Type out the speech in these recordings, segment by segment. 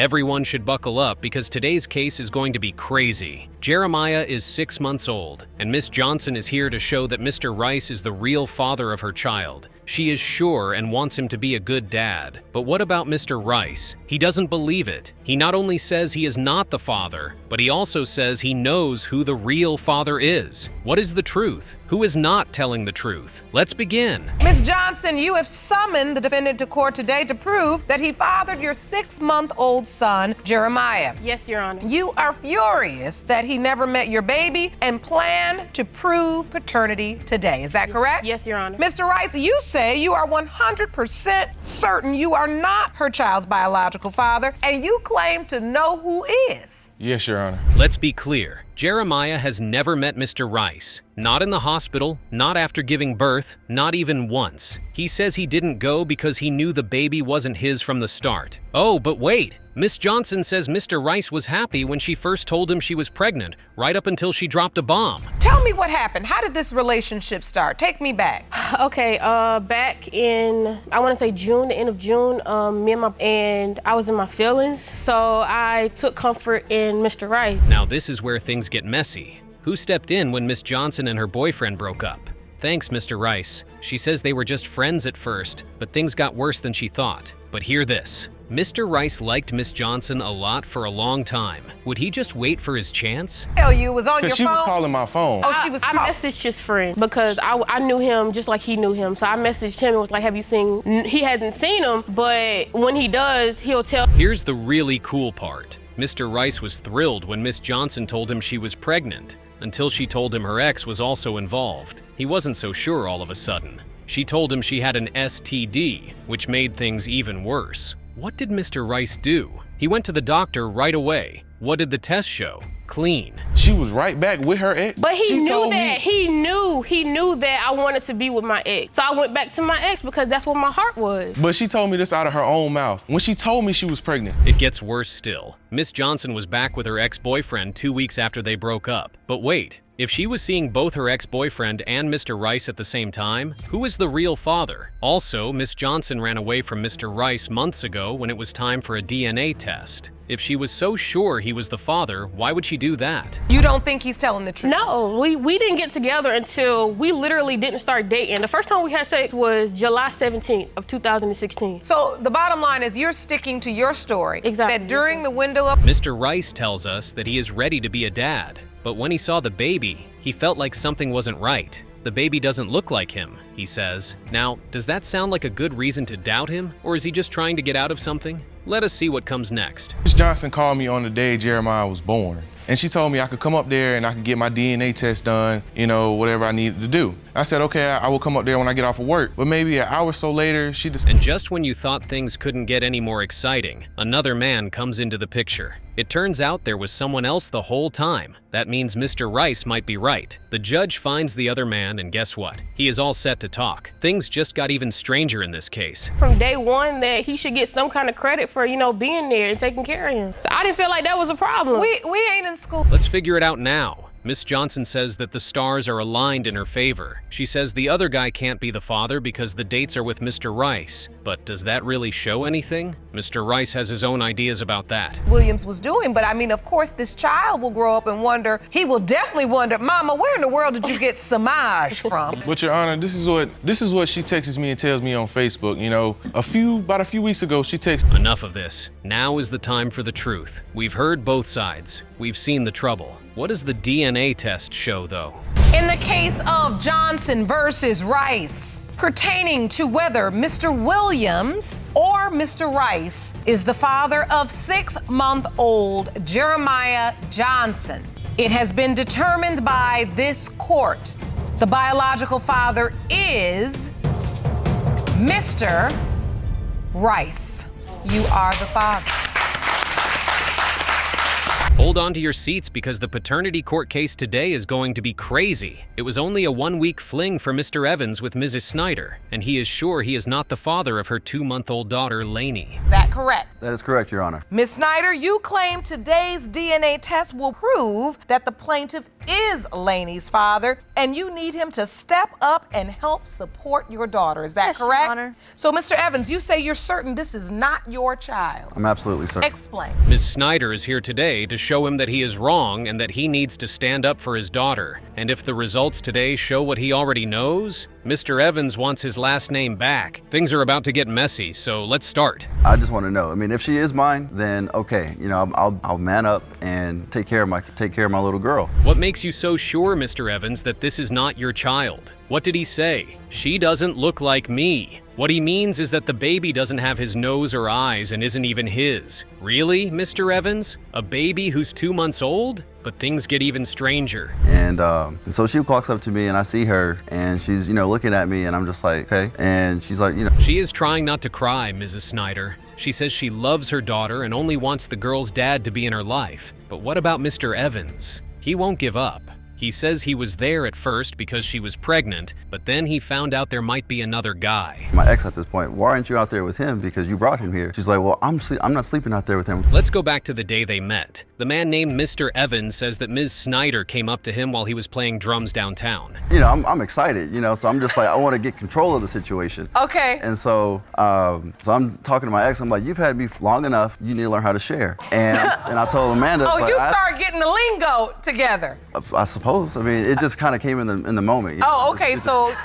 Everyone should buckle up because today's case is going to be crazy. Jeremiah is 6 months old, and Miss Johnson is here to show that Mr. Rice is the real father of her child. She is sure and wants him to be a good dad. But what about Mr. Rice? He doesn't believe it. He not only says he is not the father, but he also says he knows who the real father is. What is the truth? Who is not telling the truth? Let's begin. Ms. Johnson, you have summoned the defendant to court today to prove that he fathered your 6-month-old son, Jeremiah. Yes, Your Honor. You are furious that he never met your baby and plan to prove paternity today. Is that correct? Yes, Your Honor. Mr. Rice, you say you are 100% certain you are not her child's biological father, and you claim to know who is. Yes, Your Honor. Let's be clear. Jeremiah has never met Mr. Rice. Not in the hospital, not after giving birth, not even once. He says he didn't go because he knew the baby wasn't his from the start. Oh, but wait. Miss Johnson says Mr. Rice was happy when she first told him she was pregnant, right up until she dropped a bomb. Tell me what happened. How did this relationship start? Take me back. Okay, back in, I want to say June, the end of June, and I was in my feelings, so I took comfort in Mr. Rice. Now this is where things get messy. Who stepped in when Miss Johnson and her boyfriend broke up? Thanks, Mr. Rice. She says they were just friends at first, but things got worse than she thought. But hear this. Mr. Rice liked Miss Johnson a lot for a long time. Would he just wait for his chance? Tell you, it was on your Because she phone? was calling my phone. Oh, she was I messaged his friend because I knew him just like he knew him. So I messaged him and was like, have you seen, he hasn't seen him, but when he does, he'll tell. Here's the really cool part. Mr. Rice was thrilled when Miss Johnson told him she was pregnant, until she told him her ex was also involved. He wasn't so sure all of a sudden. She told him she had an STD, which made things even worse. What did Mr. Rice do? He went to the doctor right away. What did the test show? Clean. She was right back with her ex. But he She knew told that. me- He knew that I wanted to be with my ex. So I went back to my ex because that's what my heart was. But she told me this out of her own mouth when she told me she was pregnant. It gets worse still. Miss Johnson was back with her ex-boyfriend 2 weeks after they broke up. But wait, if she was seeing both her ex-boyfriend and Mr. Rice at the same time, who is the real father? Also, Miss Johnson ran away from Mr. Rice months ago when it was time for a DNA test. If she was so sure he was the father, why would she do that? You don't think he's telling the truth? No, we didn't get together until we literally didn't start dating. The first time we had sex was July 17th of 2016. So the bottom line is you're sticking to your story. Exactly. That during the window of... Mr. Rice tells us that he is ready to be a dad, but when he saw the baby, he felt like something wasn't right. The baby doesn't look like him, he says. Now, does that sound like a good reason to doubt him, or is he just trying to get out of something? Let us see what comes next. Miss Johnson called me on the day Jeremiah was born. And she told me I could come up there and I could get my DNA test done, you know, whatever I needed to do. I said, okay, I will come up there when I get off of work. But maybe an hour or so later, she just... And just when you thought things couldn't get any more exciting, another man comes into the picture. It turns out there was someone else the whole time. That means Mr. Rice might be right. The judge finds the other man, and guess what? He is all set to talk. Things just got even stranger in this case. From day one that he should get some kind of credit for, you know, being there and taking care of him. So I didn't feel like that was a problem. We ain't in school. Let's figure it out now. Miss Johnson says that the stars are aligned in her favor. She says the other guy can't be the father because the dates are with Mr. Rice. But does that really show anything? Mr. Rice has his own ideas about that. Williams was doing, but I mean, of course, this child will grow up and wonder, he will definitely wonder, Mama, where in the world did you get Samaj from? But Your Honor, this is what she texts me and tells me on Facebook. You know, about a few weeks ago, she texted. Enough of this. Now is the time for the truth. We've heard both sides. We've seen the trouble. What does the DNA test show, though? In the case of Johnson versus Rice, pertaining to whether Mr. Williams or Mr. Rice is the father of 6-month-old Jeremiah Johnson, it has been determined by this court the biological father is Mr. Rice. You are the father. Hold on to your seats because the paternity court case today is going to be crazy. It was only a 1-week fling for Mr. Evans with Mrs. Snyder, and he is sure he is not the father of her 2-month-old daughter, Lainey. Is that correct? That is correct, Your Honor. Ms. Snyder, you claim today's DNA test will prove that the plaintiff is Lainey's father, and you need him to step up and help support your daughter. Is that Yes, Your correct? Honor. So, Mr. Evans, you say you're certain this is not your child. I'm absolutely certain. Explain. Ms. Snyder is here today to show him that he is wrong and that he needs to stand up for his daughter. And if the results today show what he already knows, Mr. Evans wants his last name back. Things are about to get messy, so let's start. I just want to know. I mean, if she is mine, then okay. You know, I'll man up and take care of my little girl. What makes you so sure, Mr. Evans, that this is not your child? What did he say? She doesn't look like me. What he means is that the baby doesn't have his nose or eyes and isn't even his. Really, Mr. Evans? A baby who's 2 months old? But things get even stranger. And so she walks up to me and I see her and she's, looking at me and I'm just like, okay. And she's like, She is trying not to cry, Mrs. Snyder. She says she loves her daughter and only wants the girl's dad to be in her life. But what about Mr. Evans? He won't give up. He says he was there at first because she was pregnant, but then he found out there might be another guy. my ex at this point, why aren't you out there with him? Because you brought him here. She's like, well, I'm not sleeping out there with him. Let's go back to the day they met. The man named Mr. Evans says that Ms. Snyder came up to him while he was playing drums downtown. I'm excited, so I'm just like, I want to get control of the situation. Okay. And so I'm talking to my ex. I'm like, you've had me long enough. You need to learn how to share. And I told Amanda, Oh, like, you start getting the lingo together. I suppose. I mean, it just kind of came in the moment. Oh, okay.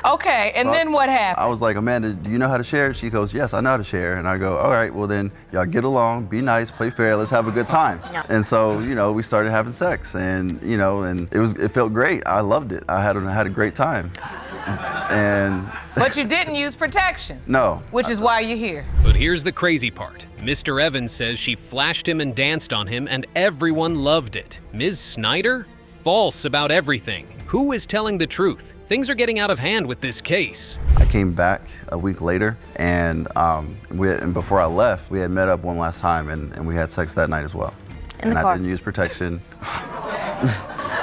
Okay. And then what happened? I was like, Amanda, do you know how to share? She goes, yes, I know how to share. And I go, all right, well then, y'all get along, be nice, play fair, let's have a good time. Yeah. And so, we started having sex, and and it felt great. I loved it. I had a great time. And But you didn't use protection. no. Which is why you're here. But here's the crazy part. Mr. Evans says she flashed him and danced on him and everyone loved it. Ms. Snyder? False about everything. Who is telling the truth? Things are getting out of hand with this case. I came back a week later, and before I left, we had met up one last time, and we had sex that night as well. In the and car. I didn't use protection.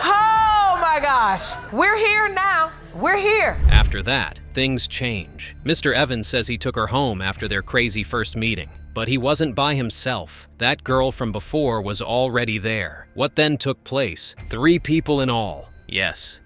Oh my gosh. We're here now. We're here. After that, things change. Mr. Evans says he took her home after their crazy first meeting. But he wasn't by himself. That girl from before was already there. What then took place? 3 people in all. Yes,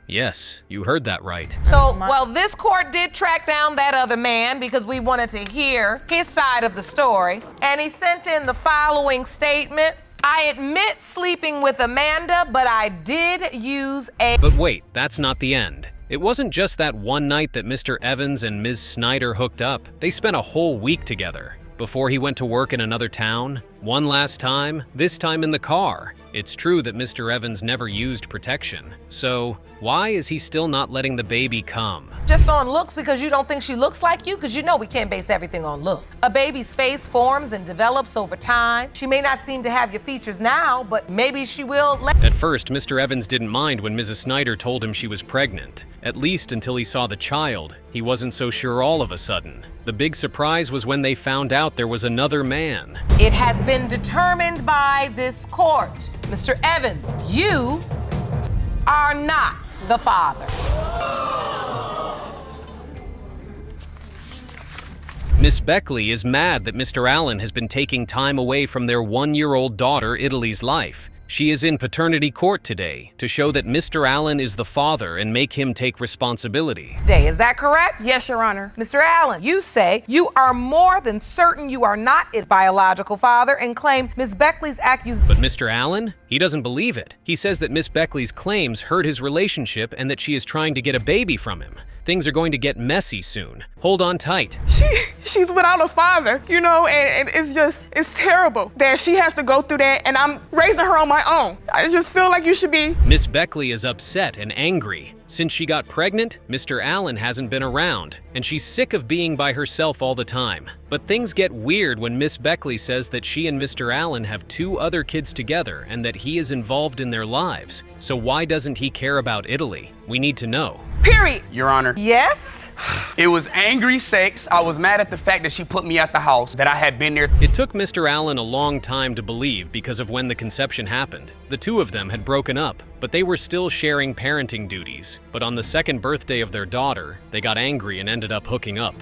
you heard that right. So, well, this court did track down that other man because we wanted to hear his side of the story. And he sent in the following statement. I admit sleeping with Amanda, but I did use a... But wait, that's not the end. It wasn't just that one night that Mr. Evans and Ms. Snyder hooked up. They spent a whole week together. Before he went to work in another town, one last time, this time in the car. It's true that Mr. Evans never used protection. So, why is he still not letting the baby come? Just on looks because you don't think she looks like you? Because we can't base everything on look. A baby's face forms and develops over time. She may not seem to have your features now, but maybe she will later. At first, Mr. Evans didn't mind when Mrs. Snyder told him she was pregnant. At least until he saw the child. He wasn't so sure all of a sudden. The big surprise was when they found out there was another man. It has been determined by this court. Mr. Evans, you are not the father. Miss Beckley is mad that Mr. Allen has been taking time away from their 1-year-old daughter, Italy's life. She is in paternity court today to show that Mr. Allen is the father and make him take responsibility. Is that correct? Yes, Your Honor. Mr. Allen, you say you are more than certain you are not his biological father and claim Miss Beckley's accusation. But Mr. Allen? He doesn't believe it. He says that Miss Beckley's claims hurt his relationship and that she is trying to get a baby from him. Things are going to get messy soon. Hold on tight. She's without a father, and it's terrible that she has to go through that, and I'm raising her on my own. I just feel like you should be. Miss Beckley is upset and angry. Since she got pregnant, Mr. Allen hasn't been around, and she's sick of being by herself all the time. But things get weird when Miss Beckley says that she and Mr. Allen have 2 other kids together and that he is involved in their lives. So why doesn't he care about Italy? We need to know. Period. Your Honor, Yes? it was angry sex. I was mad at the fact that she put me at the house, that I had been there. It took Mr. Allen a long time to believe because of when the conception happened. The 2 of them had broken up, but they were still sharing parenting duties. But on the 2nd birthday of their daughter, they got angry and ended up hooking up.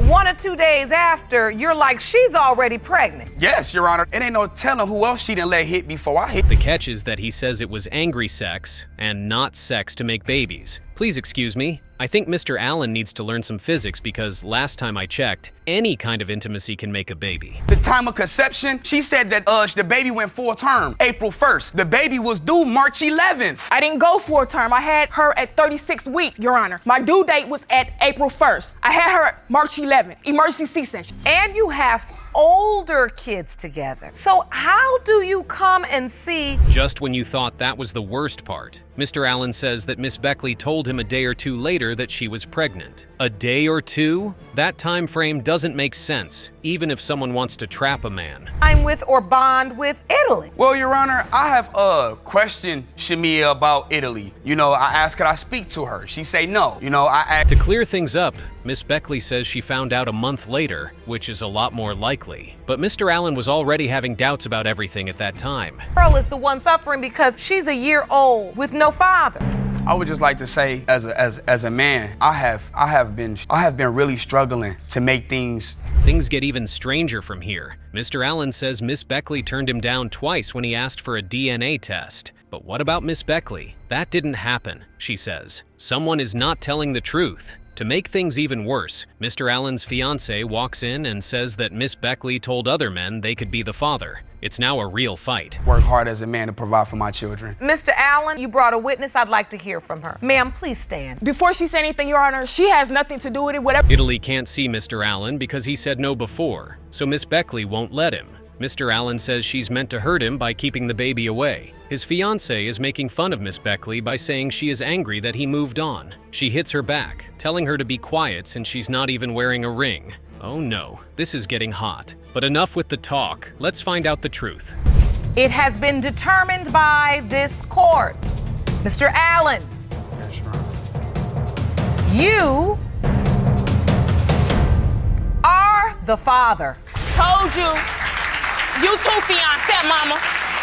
1 or 2 days after, you're like, she's already pregnant. Yes, Your Honor. It ain't no telling who else she didn't let hit before I hit. The catch is that he says it was angry sex and not sex to make babies. Please excuse me. I think Mr. Allen needs to learn some physics because last time I checked, any kind of intimacy can make a baby. The time of conception, she said that the baby went full term, April 1st. The baby was due March 11th. I didn't go full term. I had her at 36 weeks, Your Honor. My due date was at April 1st. I had her at March 11th, emergency C-section. And you have older kids together. So how do you come and see? Just when you thought that was the worst part, Mr. Allen says that Miss Beckley told him a day or two later that she was pregnant. A day or two? That time frame doesn't make sense, even if someone wants to trap a man. I'm with or bond with Italy. Well, Your Honor, I have questioned Shamia about Italy. You know, I asked could I speak to her. She say no. You know, I asked. To clear things up, Miss Beckley says she found out a month later, which is a lot more likely. But Mr. Allen was already having doubts about everything at that time. Girl is the one suffering because she's a year old with no father. I would just like to say, as a man, I have been really struggling to make things. Things get even stranger from here. Mr. Allen says Miss Beckley turned him down twice when he asked for a DNA test. But what about Miss Beckley? That didn't happen, she says. Someone is not telling the truth. To make things even worse, Mr. Allen's fiancée walks in and says that Miss Beckley told other men they could be the father. It's now a real fight. Work hard as a man to provide for my children. Mr. Allen, you brought a witness. I'd like to hear from her. Ma'am, please stand. Before she said anything, Your Honor, she has nothing to do with it, whatever. Italy can't see Mr. Allen because he said no before, so Miss Beckley won't let him. Mr. Allen says she's meant to hurt him by keeping the baby away. His fiancée is making fun of Miss Beckley by saying she is angry that he moved on. She hits her back, telling her to be quiet since she's not even wearing a ring. Oh no, this is getting hot. But enough with the talk, let's find out the truth. It has been determined by this court. Mr. Allen, Yes, Your Honor. you are the father. Told you. You too, stepmama.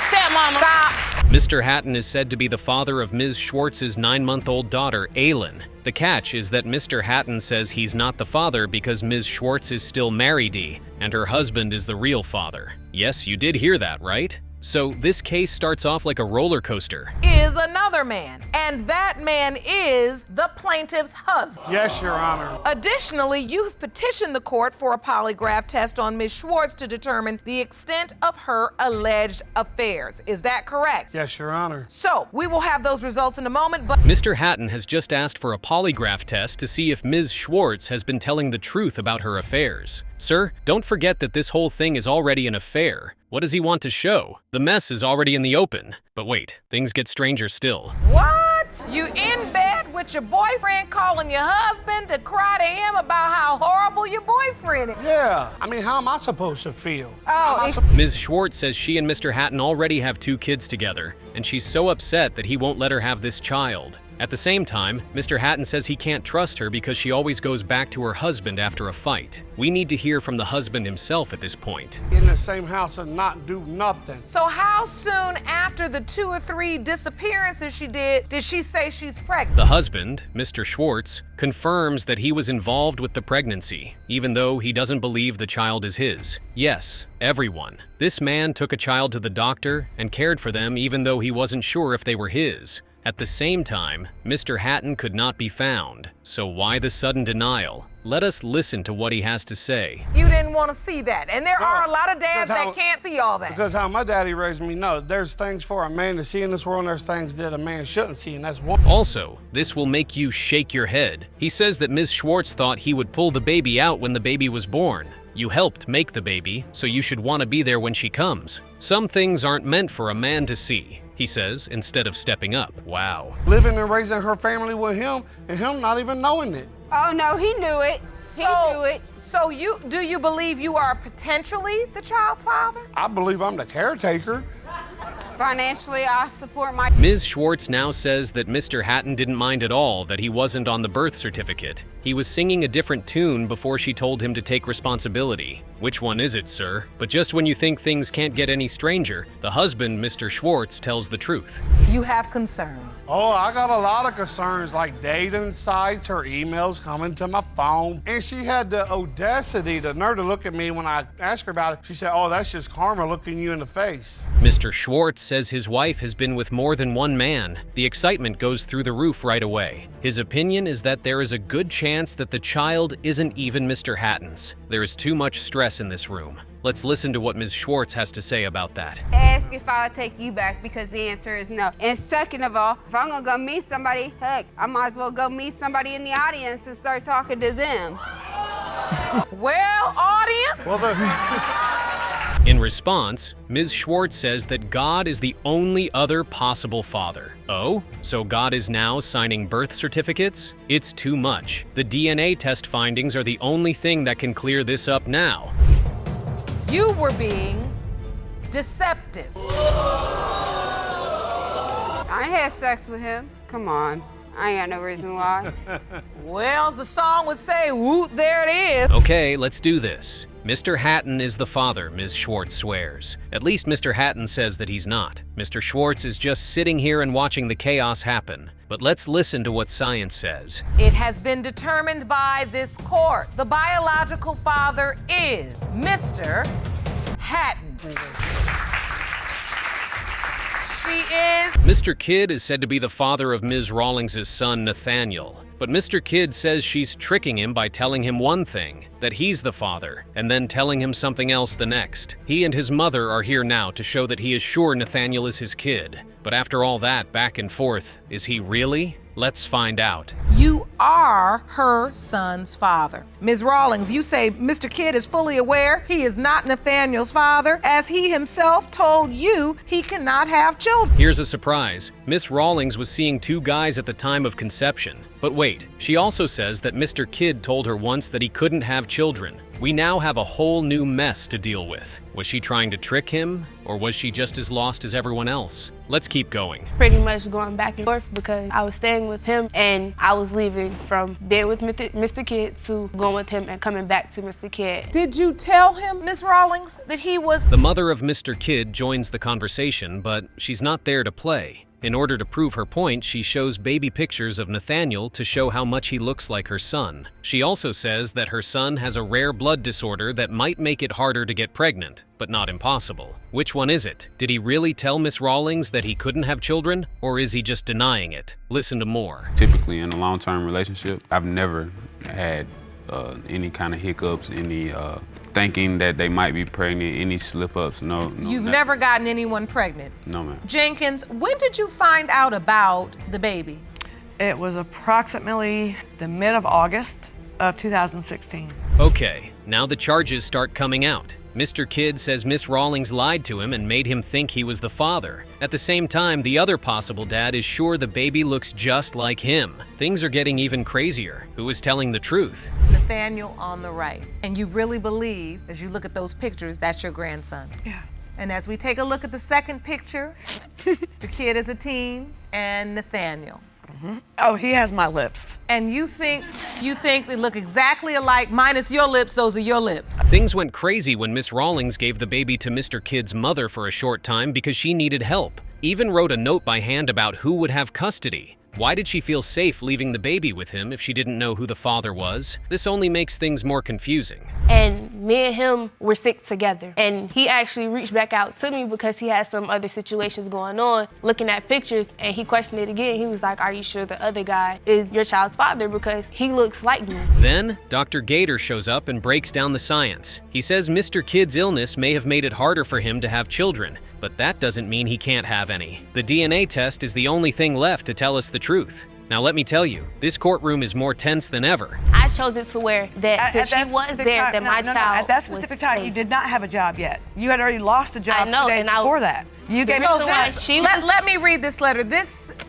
Stepmama. Stop. Mr. Hatton is said to be the father of Ms. Schwartz's 9-month-old daughter, Aylin. The catch is that Mr. Hatton says he's not the father because Ms. Schwartz is still married, and her husband is the real father. Yes, you did hear that, right? So this case starts off like a roller coaster. Is another man, and that man is the plaintiff's husband. Yes, Your Honor. Additionally, you've petitioned the court for a polygraph test on Ms. Schwartz to determine the extent of her alleged affairs. Is that correct? Yes, Your Honor. So, we will have those results in a moment, but Mr. Hatton has just asked for a polygraph test to see if Ms. Schwartz has been telling the truth about her affairs. Sir, don't forget that this whole thing is already an affair. What does he want to show? The mess is already in the open. But wait, things get stranger still. what? You in bed with your boyfriend calling your husband to cry to him about how horrible your boyfriend is? Yeah, I mean, how am I supposed to feel? Ms. Schwartz says she and Mr. Hatton already have 2 kids together, and she's so upset that he won't let her have this child. At the same time, Mr. Hatton says he can't trust her because she always goes back to her husband after a fight. We need to hear from the husband himself at this point. In the same house and not do nothing. So how soon after the 2 or 3 disappearances she did she say she's pregnant? The husband, Mr. Schwartz, confirms that he was involved with the pregnancy, even though he doesn't believe the child is his. Yes, everyone. This man took a child to the doctor and cared for them even though he wasn't sure if they were his. At the same time, Mr. Hatton could not be found. So why the sudden denial? Let us listen to what he has to say. You didn't want to see that. And there are a lot of dads Because that can't see all that. Because how my daddy raised me, no, there's things for a man to see in this world, and there's things that a man shouldn't see, and that's one. Also, this will make you shake your head. He says that Ms. Schwartz thought he would pull the baby out when the baby was born. You helped make the baby, so you should want to be there when she comes. Some things aren't meant for a man to see, he says, instead of stepping up. Wow. Living and raising her family with him, and him not even knowing it. Oh no, he knew it. He knew it. So do you believe you are potentially the child's father? I believe I'm the caretaker. Financially, I support my. Ms. Schwartz now says that Mr. Hatton didn't mind at all that he wasn't on the birth certificate. He was singing a different tune before she told him to take responsibility. Which one is it, sir? But just when you think things can't get any stranger, the husband, Mr. Schwartz, tells the truth. You have concerns. Oh, I got a lot of concerns like dating sites, her emails coming to my phone. And she had the audacity, the nerve to look at me when I asked her about it. She said, oh, that's just karma looking you in the face. Mr. Schwartz says his wife has been with more than one man. The excitement goes through the roof right away. His opinion is that there is a good chance that the child isn't even Mr. Hatton's. There is too much stress in this room. Let's listen to what Ms. Schwartz has to say about that. Ask if I'll take you back because the answer is no. And second of all, if I'm gonna go meet somebody, heck, I might as well go meet somebody in the audience and start talking to them. Well, audience. In response, Ms. Schwartz says that God is the only other possible father. Oh, so God is now signing birth certificates? It's too much. The DNA test findings are the only thing that can clear this up now. You were being deceptive. I ain't had sex with him. Come on. I ain't got no reason why. Well, as the song would say, woot, there it is. Okay, let's do this. Mr. Hatton is the father, Ms. Schwartz swears. At least Mr. Hatton says that he's not. Mr. Schwartz is just sitting here and watching the chaos happen. But let's listen to what science says. It has been determined by this court. The biological father is Mr. Hatton. She is. Mr. Kidd is said to be the father of Ms. Rawlings' son, Nathaniel. But Mr. Kidd says she's tricking him by telling him one thing, that he's the father, and then telling him something else the next. He and his mother are here now to show that he is sure Nathaniel is his kid. But after all that back and forth, is he really? Let's find out. You are her son's father. Ms. Rawlings, you say Mr. Kidd is fully aware he is not Nathaniel's father, as he himself told you he cannot have children. Here's a surprise. Miss Rawlings was seeing two guys at the time of conception. But wait, she also says that Mr. Kidd told her once that he couldn't have children. We now have a whole new mess to deal with. Was she trying to trick him, or was she just as lost as everyone else? Let's keep going. Pretty much going back and forth because I was staying with him and I was leaving from being with Mr. Kidd to going with him and coming back to Mr. Kidd. Did you tell him, Ms. Rawlings, that he was... The mother of Mr. Kidd joins the conversation, but she's not there to play. In order to prove her point, she shows baby pictures of Nathaniel to show how much he looks like her son. She also says that her son has a rare blood disorder that might make it harder to get pregnant, but not impossible. Which one is it? Did he really tell Miss Rawlings that he couldn't have children, or is he just denying it? Listen to more. Typically in a long-term relationship, I've never had any kind of hiccups, any thinking that they might be pregnant, any slip-ups, no. You've never gotten anyone pregnant? No, ma'am. Jenkins, when did you find out about the baby? It was approximately the mid of August of 2016. Okay, now the charges start coming out. Mr. Kidd says Miss Rawlings lied to him and made him think he was the father. At the same time, the other possible dad is sure the baby looks just like him. Things are getting even crazier. Who is telling the truth? It's Nathaniel on the right. And you really believe, as you look at those pictures, that's your grandson? Yeah. And as we take a look at the second picture, the kid is a teen and Nathaniel. Mm-hmm. Oh, he has my lips. And you think they look exactly alike, minus your lips, those are your lips. Things went crazy when Miss Rawlings gave the baby to Mr. Kidd's mother for a short time because she needed help. Even wrote a note by hand about who would have custody. Why did she feel safe leaving the baby with him if she didn't know who the father was? This only makes things more confusing. And me and him were sick together. And he actually reached back out to me because he had some other situations going on, looking at pictures, and he questioned it again. He was like, are you sure the other guy is your child's father because he looks like me? Then, Dr. Gator shows up and breaks down the science. He says Mr. Kidd's illness may have made it harder for him to have children, but that doesn't mean he can't have any. The DNA test is the only thing left to tell us the truth. Now let me tell you, this courtroom is more tense than ever. I chose it to where that since she was there, that my child at that specific time, you did not have a job yet. You had already lost a job 2 days before that. You gave it to let me read this letter.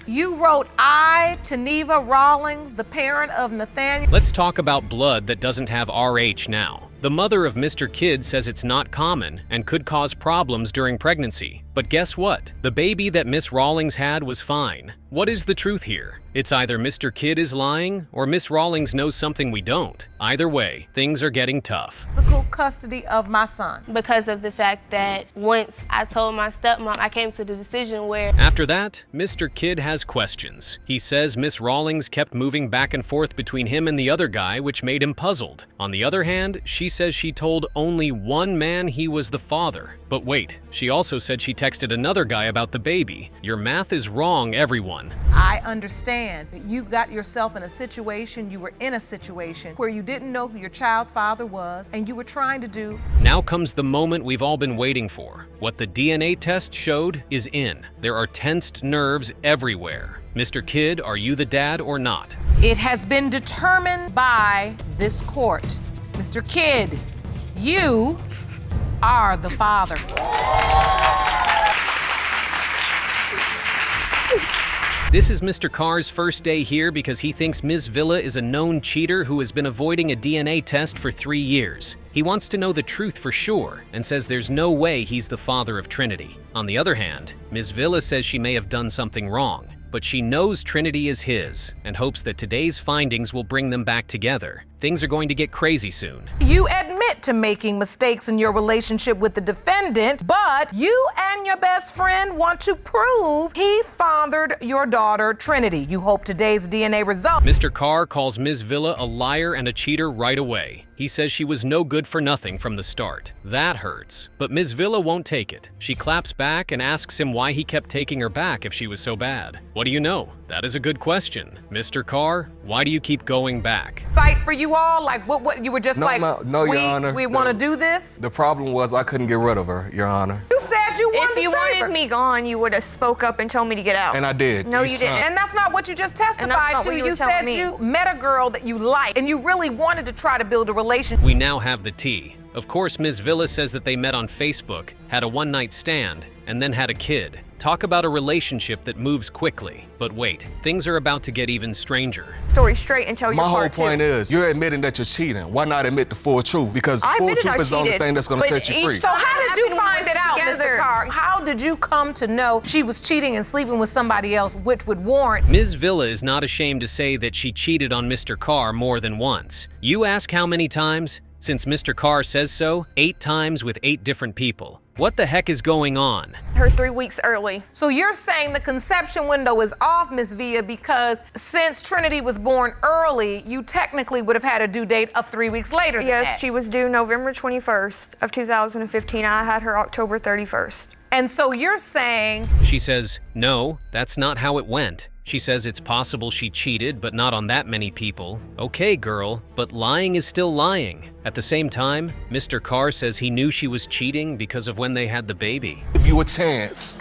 You wrote, I, Taneva Rawlings, the parent of Nathaniel. Let's talk about blood that doesn't have RH now. The mother of Mr. Kidd says it's not common and could cause problems during pregnancy. But guess what? The baby that Miss Rawlings had was fine. What is the truth here? It's either Mr. Kidd is lying or Miss Rawlings knows something we don't. Either way, things are getting tough. Physical custody of my son. Because of the fact that once I told my stepmom, I came to the decision where... After that, Mr. Kidd has questions. He says Miss Rawlings kept moving back and forth between him and the other guy, which made him puzzled. On the other hand, she says she told only one man he was the father. But wait, she also said she texted another guy about the baby. Your math is wrong, everyone. I understand that you got yourself in a situation, you were in a situation where you didn't know who your child's father was and you were trying to do. Now comes the moment we've all been waiting for. What the DNA test showed is in. There are tensed nerves everywhere. Mr. Kidd, are you the dad or not? It has been determined by this court. Mr. Kidd, you are the father. This is Mr. Carr's first day here because he thinks Ms. Villa is a known cheater who has been avoiding a DNA test for 3 years. He wants to know the truth for sure and says there's no way he's the father of Trinity. On the other hand, Ms. Villa says she may have done something wrong, but she knows Trinity is his and hopes that today's findings will bring them back together. Things are going to get crazy soon. You admit to making mistakes in your relationship with the defendant, but you and your best friend want to prove he fathered your daughter, Trinity. You hope today's DNA result. Mr. Carr calls Ms. Villa a liar and a cheater right away. He says she was no good for nothing from the start. That hurts. But Ms. Villa won't take it. She claps back and asks him why he kept taking her back if she was so bad. What do you know? That is a good question. Mr. Carr, why do you keep going back? Fight for you all? Like what you were just No, Your Honor. We want to do this? The problem was I couldn't get rid of her, Your Honor. You said you wanted If you to save her. wanted me gone, you would have spoke up and told me to get out. And I did. No, you didn't. And that's not what you just testified not to. what you You were telling said me. you met a girl that you liked and you really wanted to try to build a relationship. We now have the tea. Of course, Ms. Villa says that they met on Facebook, had a one-night stand, and then had a kid. Talk about a relationship that moves quickly. But wait, things are about to get even stranger. Story straight and tell your My whole part point too. is, you're admitting that you're cheating. Why not admit the full truth? Because I full admitted truth I is the only cheated, thing that's going to but set you free. So how did you I'm find it out, together. Mr. Carr? How did you come to know she was cheating and sleeping with somebody else, which would warrant? Ms. Villa is not ashamed to say that she cheated on Mr. Carr more than once. You ask how many times? Since Mr. Carr says so, 8 times with 8 different people. What the heck is going on? Her 3 weeks early. So you're saying the conception window is off, Ms. Villa, because since Trinity was born early, you technically would have had a due date of 3 weeks later than that. Yes, she was due November 21st of 2015. I had her October 31st. And so you're saying... She says, no, that's not how it went. She says it's possible she cheated, but not on that many people. Okay, girl, but lying is still lying. At the same time, Mr. Carr says he knew she was cheating because of when they had the baby. Give you a chance.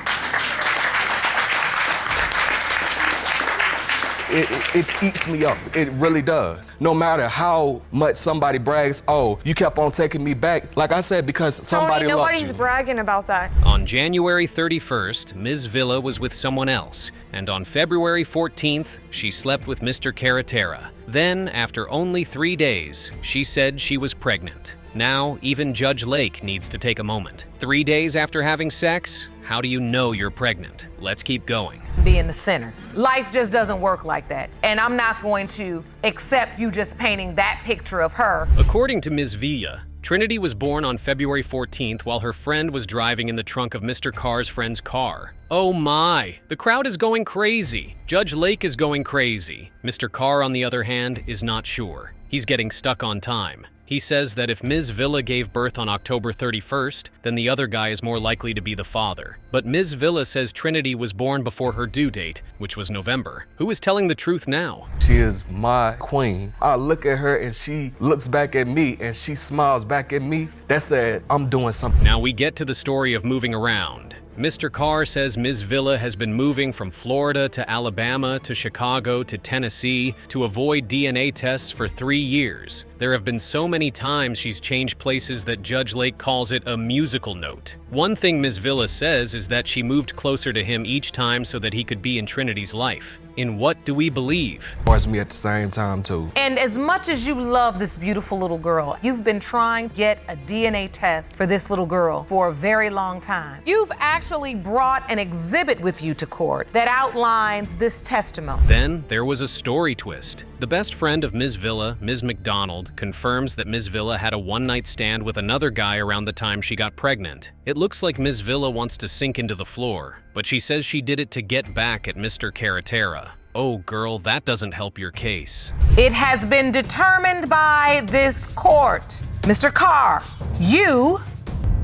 It eats me up. It really does. No matter how much somebody brags, oh, you kept on taking me back. Like I said, because somebody loved nobody's you. bragging about that. On January 31st, Ms. Villa was with someone else, and on February 14th, she slept with Mr. Carretera. Then, after only 3 days, she said she was pregnant. Now, even Judge Lake needs to take a moment. 3 days after having sex, how do you know you're pregnant? Let's keep going. Be in the center. Life just doesn't work like that. And I'm not going to accept you just painting that picture of her. According to Ms. Villa, Trinity was born on February 14th while her friend was driving in the trunk of Mr. Carr's friend's car. Oh my, the crowd is going crazy. Judge Lake is going crazy. Mr. Carr, on the other hand, is not sure. He's getting stuck on time. He says that if Ms. Villa gave birth on October 31st, then the other guy is more likely to be the father. But Ms. Villa says Trinity was born before her due date, which was November. Who is telling the truth now? She is my queen. I look at her and she looks back at me and she smiles back at me. That said, I'm doing something. Now we get to the story of moving around. Mr. Carr says Ms. Villa has been moving from Florida to Alabama to Chicago to Tennessee to avoid DNA tests for 3 years. There have been so many times she's changed places that Judge Lake calls it a musical note. One thing Ms. Villa says is that she moved closer to him each time so that he could be in Trinity's life. In what do we believe? Towards me at the same time too. And as much as you love this beautiful little girl, you've been trying to get a DNA test for this little girl for a very long time. You've actually actually brought an exhibit with you to court that outlines this testimony. Then there was a story twist. The best friend of Ms. Villa, Ms. McDonald, confirms that Ms. Villa had a one-night stand with another guy around the time she got pregnant. It looks like Ms. Villa wants to sink into the floor, but she says she did it to get back at Mr. Carretera. Oh, girl, that doesn't help your case. It has been determined by this court. Mr. Carr, you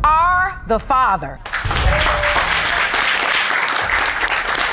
are the father.